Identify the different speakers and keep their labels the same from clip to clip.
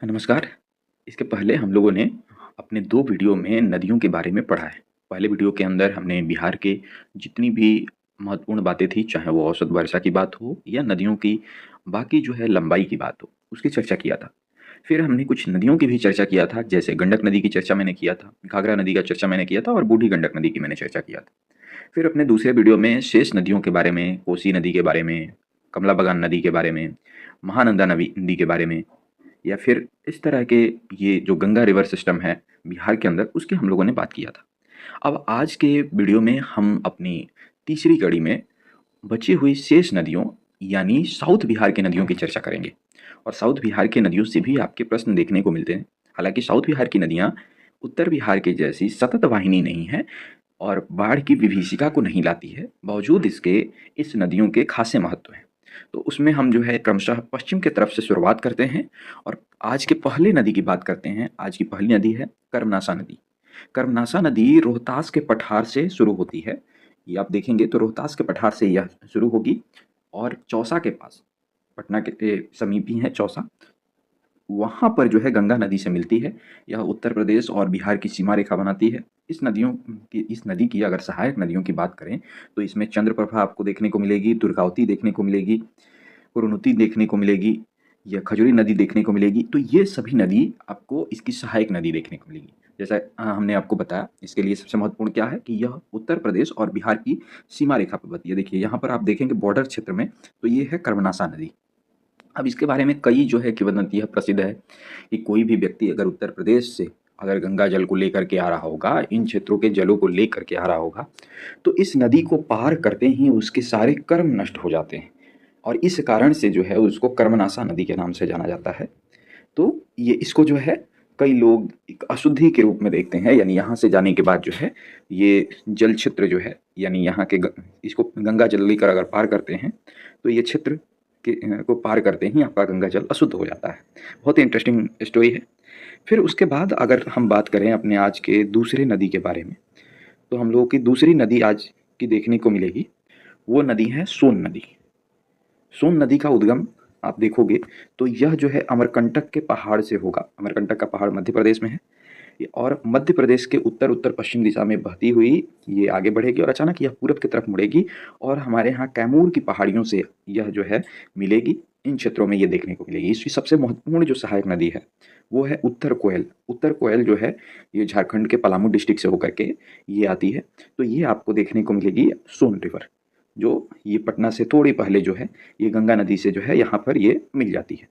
Speaker 1: नमस्कार। इसके पहले हम लोगों ने अपने 2 वीडियो में नदियों के बारे में पढ़ा है। पहले वीडियो के अंदर हमने बिहार के जितनी भी महत्वपूर्ण बातें थी, चाहे वो औसत वर्षा की बात हो या नदियों की बाकी जो है लंबाई की बात हो, उसकी चर्चा किया था। फिर हमने कुछ नदियों की भी चर्चा किया था, जैसे गंडक नदी की चर्चा मैंने किया था, घाघरा नदी का चर्चा मैंने किया था और बूढ़ी गंडक नदी की मैंने चर्चा किया था। फिर अपने दूसरे वीडियो में शेष नदियों के बारे में, कोसी नदी के बारे में, कमला बगान नदी के बारे में, महानंदा नदी नदी के बारे में या फिर इस तरह के ये जो गंगा रिवर सिस्टम है बिहार के अंदर, उसकी हम लोगों ने बात किया था। अब आज के वीडियो में हम अपनी तीसरी कड़ी में बची हुई शेष नदियों यानी साउथ बिहार की नदियों की चर्चा करेंगे। और साउथ बिहार की नदियों से भी आपके प्रश्न देखने को मिलते हैं। हालांकि साउथ बिहार की नदियाँ उत्तर बिहार के जैसी सतत वाहिनी नहीं है और बाढ़ की विभीषिका को नहीं लाती है, बावजूद इसके इस नदियों के खासे महत्व हैं। तो उसमें हम जो है क्रमशः पश्चिम की तरफ से शुरुआत करते हैं और आज के पहले नदी की बात करते हैं। आज की पहली नदी है कर्मनासा नदी। कर्मनासा नदी रोहतास के पठार से शुरू होती है। ये आप देखेंगे तो रोहतास के पठार से यह शुरू होगी और चौसा के पास, पटना के समीप ही है चौसा, वहाँ पर जो है गंगा नदी से मिलती है। यह उत्तर प्रदेश और बिहार की सीमा रेखा बनाती है। इस नदी की अगर सहायक नदियों की बात करें तो इसमें चंद्रप्रभा आपको देखने को मिलेगी, दुर्गावती देखने को मिलेगी, पुरनुति देखने को मिलेगी, या खजूरी नदी देखने को मिलेगी। तो ये सभी नदी आपको इसकी सहायक नदी देखने को मिलेगी। जैसा हमने आपको बताया, इसके लिए सबसे महत्वपूर्ण क्या है कि यह उत्तर प्रदेश और बिहार की सीमा रेखा पर बनती है। देखिए यहाँ पर आप देखेंगे बॉर्डर क्षेत्र में, तो ये है कर्मनासा नदी। अब इसके बारे में कई जो है किंवदंती प्रसिद्ध है कि कोई भी व्यक्ति अगर उत्तर प्रदेश से अगर गंगा जल को लेकर के आ रहा होगा, इन क्षेत्रों के जलों को लेकर के आ रहा होगा, तो इस नदी को पार करते ही उसके सारे कर्म नष्ट हो जाते हैं और इस कारण से जो है उसको कर्मनासा नदी के नाम से जाना जाता है। तो ये इसको जो है कई लोग एक अशुद्धि के रूप में देखते हैं, यानी यहाँ से जाने के बाद जो है ये जल क्षेत्र जो है, यानी यहाँ के इसको गंगा जल लेकर अगर पार करते हैं तो ये क्षेत्र को पार करते ही आपका गंगा जल अशुद्ध हो जाता है। बहुत ही इंटरेस्टिंग स्टोरी है। फिर उसके बाद अगर हम बात करें अपने आज के दूसरे नदी के बारे में, तो हम लोगों की दूसरी नदी आज की देखने को मिलेगी, वो नदी है सोन नदी। सोन नदी का उद्गम आप देखोगे तो यह जो है अमरकंटक के पहाड़ से होगा। अमरकंटक का पहाड़ मध्य प्रदेश में है और मध्य प्रदेश के उत्तर उत्तर पश्चिम दिशा में बहती हुई ये आगे बढ़ेगी और अचानक यह पूरब की तरफ मुड़ेगी और हमारे यहाँ कैमूर की पहाड़ियों से यह जो है मिलेगी। इन क्षेत्रों में ये देखने को मिलेगी। इसकी सबसे महत्वपूर्ण जो सहायक नदी है वो है उत्तर कोयल। उत्तर कोयल जो है ये झारखंड के पलामू डिस्ट्रिक्ट से होकर के ये आती है। तो ये आपको देखने को मिलेगी सोन रिवर, जो ये पटना से थोड़ी पहले जो है ये गंगा नदी से जो है यहाँ पर ये मिल जाती है।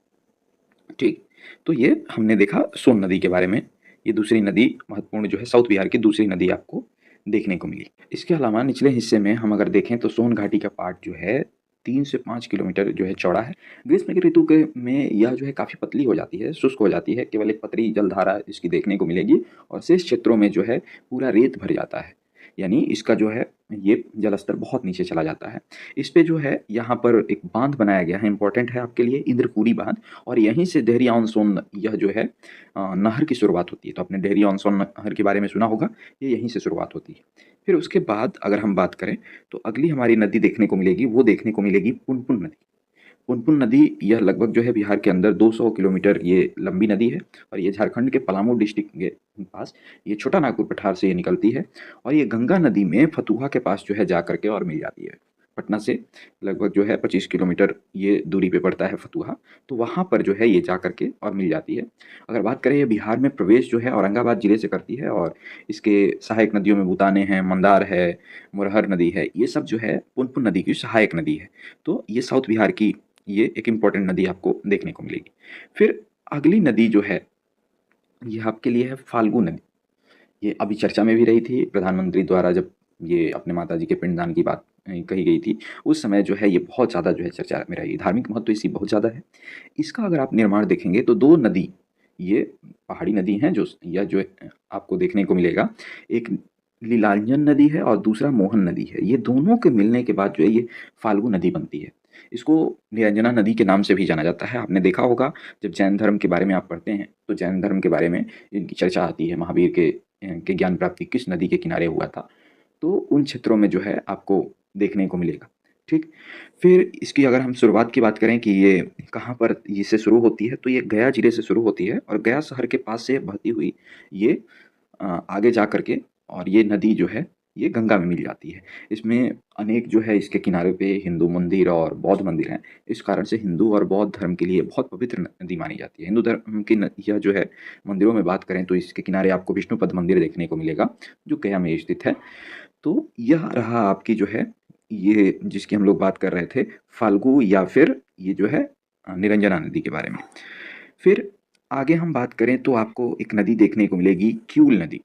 Speaker 1: ठीक, तो ये हमने देखा सोन नदी के बारे में। ये दूसरी नदी महत्वपूर्ण जो है साउथ बिहार की दूसरी नदी आपको देखने को मिली। इसके अलावा निचले हिस्से में हम अगर देखें तो सोन घाटी का पार्ट जो है 3 से 5 किलोमीटर जो है चौड़ा है। ग्रीष्म की ऋतु के में यह जो है काफ़ी पतली हो जाती है, शुष्क हो जाती है, केवल एक पतली जलधारा इसकी देखने को मिलेगी और शेष क्षेत्रों में जो है पूरा रेत भर जाता है, यानी इसका जो है ये जल स्तर बहुत नीचे चला जाता है। इस पे जो है यहाँ पर एक बांध बनाया गया है, इंपॉर्टेंट है आपके लिए, इंद्रपुरी बांध, और यहीं से देहरी ऑन सोन यह जो है नहर की शुरुआत होती है। तो आपने देहरी ऑन सोन नहर के बारे में सुना होगा, ये यहीं से शुरुआत होती है। फिर उसके बाद अगर हम बात करें तो अगली हमारी नदी देखने को मिलेगी, वो देखने को मिलेगी पुनपुन नदी। पुनपुन नदी यह लगभग जो है बिहार के अंदर 200 किलोमीटर ये लंबी नदी है और ये झारखंड के पलामू डिस्ट्रिक्ट के पास ये छोटा नागपुर पठार से ये निकलती है और ये गंगा नदी में फतुहा के पास जो है जा करके और मिल जाती है। पटना से लगभग जो है 25 किलोमीटर ये दूरी पे पड़ता है फतुहा, तो वहाँ पर जो है ये जा करके और मिल जाती है। अगर बात करें ये बिहार में प्रवेश जो है औरंगाबाद जिले से करती है और इसके सहायक नदियों में बुताने हैं, मंदार है, मुरहर नदी है, ये सब जो है पुनपुन नदी की सहायक नदी है। तो ये साउथ बिहार की ये एक इम्पॉर्टेंट नदी आपको देखने को मिलेगी। फिर अगली नदी जो है ये आपके लिए है फाल्गु नदी। ये अभी चर्चा में भी रही थी, प्रधानमंत्री द्वारा जब ये अपने माता जी के पिंडदान की बात कही गई थी, उस समय जो है ये बहुत ज़्यादा जो है चर्चा में रही। धार्मिक महत्व इसकी बहुत ज़्यादा है। इसका अगर आप निर्माण देखेंगे तो 2 नदी ये पहाड़ी नदी हैं, जो यह जो आपको देखने को मिलेगा, एक लीलांजन नदी है और दूसरा मोहन नदी है। ये दोनों के मिलने के बाद जो है ये फाल्गु नदी बनती है। इसको निरंजना नदी के नाम से भी जाना जाता है। आपने देखा होगा जब जैन धर्म के बारे में आप पढ़ते हैं तो जैन धर्म के बारे में इनकी चर्चा आती है, महावीर के ज्ञान प्राप्ति किस नदी के किनारे हुआ था। तो उन क्षेत्रों में जो है आपको देखने को मिलेगा। ठीक। फिर इसकी अगर हम शुरुआत की बात करें कि ये कहाँ पर इससे शुरू होती है, तो ये गया ज़िले से शुरू होती है और गया शहर के पास से बहती हुई ये आगे जा कर के और ये नदी जो है, ये गंगा में मिल जाती है। इसमें अनेक जो है इसके किनारे पे हिंदू मंदिर और बौद्ध मंदिर हैं। इस कारण से हिंदू और बौद्ध धर्म के लिए बहुत पवित्र नदी मानी जाती है। हिंदू धर्म की यह जो है मंदिरों में बात करें तो इसके किनारे आपको विष्णुपद मंदिर देखने को मिलेगा, जो गया में स्थित है। तो यह रहा आपकी जो है ये जिसकी हम लोग बात कर रहे थे फाल्गु या फिर ये जो है निरंजना नदी के बारे में। फिर आगे हम बात करें तो आपको एक नदी देखने को मिलेगी क्यूल नदी।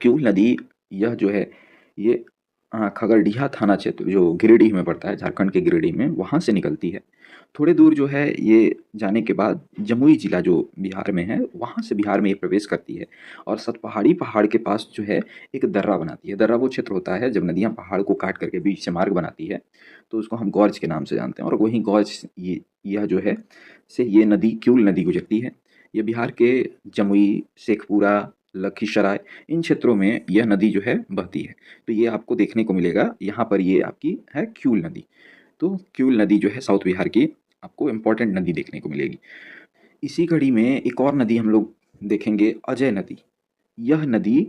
Speaker 1: क्यूल नदी यह जो है ये खगड़िया थाना क्षेत्र जो गिरिडीह में पड़ता है, झारखंड के गिरिडीह में, वहाँ से निकलती है। थोड़े दूर जो है ये जाने के बाद जमुई जिला जो बिहार में है, वहाँ से बिहार में ये प्रवेश करती है और सतपहाड़ी पहाड़ के पास जो है एक दर्रा बनाती है। दर्रा वो क्षेत्र होता है जब नदियाँ पहाड़ को काट करके बीच से मार्ग बनाती है, तो उसको हम गॉर्ज के नाम से जानते हैं और वहीं गॉर्ज यह जो है से ये नदी क्यूल नदी गुजरती है। ये बिहार के जमुई, शेखपुरा, लखीसराय इन क्षेत्रों में यह नदी जो है बहती है। तो ये आपको देखने को मिलेगा, यहाँ पर ये आपकी है क्यूल नदी। तो क्यूल नदी जो है साउथ बिहार की आपको इम्पोर्टेंट नदी देखने को मिलेगी। इसी कड़ी में एक और नदी हम लोग देखेंगे, अजय नदी। यह नदी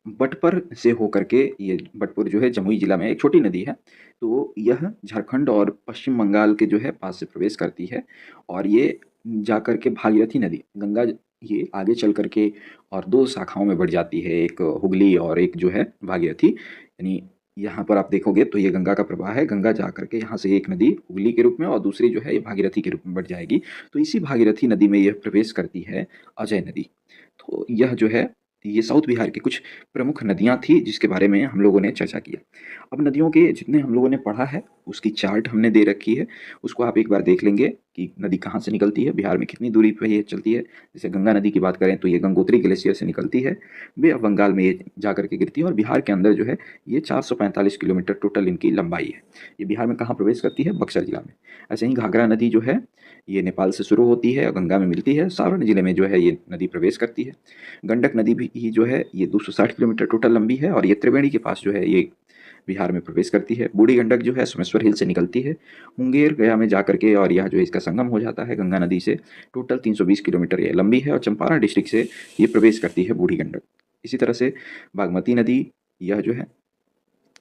Speaker 1: बटपर से होकर के ये बटपुर जो है जमुई जिला में एक छोटी नदी है। तो यह झारखंड और पश्चिम बंगाल के जो है पास से प्रवेश करती है और ये जाकर के भागीरथी नदी गंगा ये आगे चल कर के और 2 शाखाओं में बढ़ जाती है, एक हुगली और एक जो है भागीरथी। यानी यहाँ पर आप देखोगे तो ये गंगा का प्रवाह है, गंगा जा कर के यहाँ से एक नदी हुगली के रूप में और दूसरी जो है ये भागीरथी के रूप में बढ़ जाएगी। तो इसी भागीरथी नदी में यह प्रवेश करती है अजय नदी। तो यह जो है ये साउथ बिहार की कुछ प्रमुख नदियाँ थी जिसके बारे में हम लोगों ने चर्चा किया। अब नदियों के जितने हम लोगों ने पढ़ा है उसकी चार्ट हमने दे रखी है, उसको आप एक बार देख लेंगे कि नदी कहाँ से निकलती है, बिहार में कितनी दूरी पे ये चलती है। जैसे गंगा नदी की बात करें तो ये गंगोत्री ग्लेशियर से निकलती है, बे ऑफ बंगाल में ये जा कर के गिरती है और बिहार के अंदर जो है ये 445 किलोमीटर टोटल इनकी लंबाई है। ये बिहार में कहाँ प्रवेश करती है? बक्सर जिला में। ऐसे ही घाघरा नदी जो है ये नेपाल से शुरू होती है और गंगा में मिलती है, सारण जिले में जो है ये नदी प्रवेश करती है। गंडक नदी भी ही जो है ये 260 किलोमीटर टोटल लंबी है और ये त्रिवेणी के पास जो है ये बिहार में प्रवेश करती है। बूढ़ी गंडक जो है सोमेश्वर हिल से निकलती है, मुंगेर गया में जाकर के और यह जो है इसका संगम हो जाता है गंगा नदी से। टोटल 320 किलोमीटर ये लंबी है और चंपारण डिस्ट्रिक्ट से ये प्रवेश करती है बूढ़ी गंडक। इसी तरह से बागमती नदी यह जो है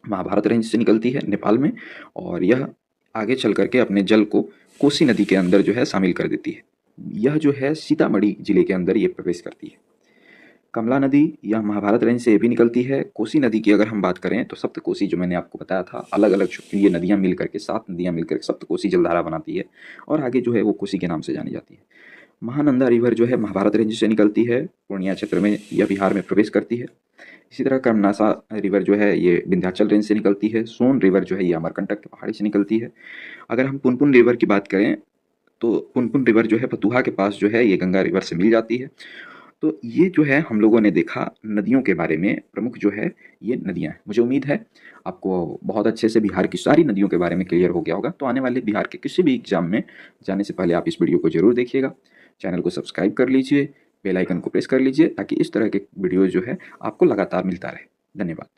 Speaker 1: महाभारत रेंज से निकलती है नेपाल में और यह आगे चल करके अपने जल को कोसी नदी के अंदर जो है शामिल कर देती है। यह जो है सीतामढ़ी जिले के अंदर ये प्रवेश करती है। कमला नदी यह महाभारत रेंज से भी निकलती है। कोसी नदी की अगर हम बात करें तो सप्तकोसी जो मैंने आपको बताया था, अलग अलग ये नदियाँ मिल करके 7 नदियाँ मिल करके सप्तकोसी जलधारा बनाती है और आगे जो है वो कोसी के नाम से जानी जाती है। महानंदा रिवर जो है महाभारत रेंज से निकलती है, पूर्णिया क्षेत्र में यह बिहार में प्रवेश करती है। इसी तरह कर्मनासा रिवर जो है ये विंध्याचल रेंज से निकलती है। सोन रिवर जो है ये अमरकंटक की पहाड़ी से निकलती है। अगर हम पुनपुन रिवर की बात करें तो पुनपुन रिवर जो है फतुहा के पास जो है ये गंगा रिवर से मिल जाती है। तो ये जो है हम लोगों ने देखा नदियों के बारे में, प्रमुख जो है ये नदियाँ हैं। मुझे उम्मीद है आपको बहुत अच्छे से बिहार की सारी नदियों के बारे में क्लियर हो गया होगा। तो आने वाले बिहार के किसी भी एग्जाम में जाने से पहले आप इस वीडियो को ज़रूर देखिएगा। चैनल को सब्सक्राइब कर लीजिए, बेल आइकन को प्रेस कर लीजिए ताकि इस तरह के वीडियो जो है आपको लगातार मिलता रहे। धन्यवाद।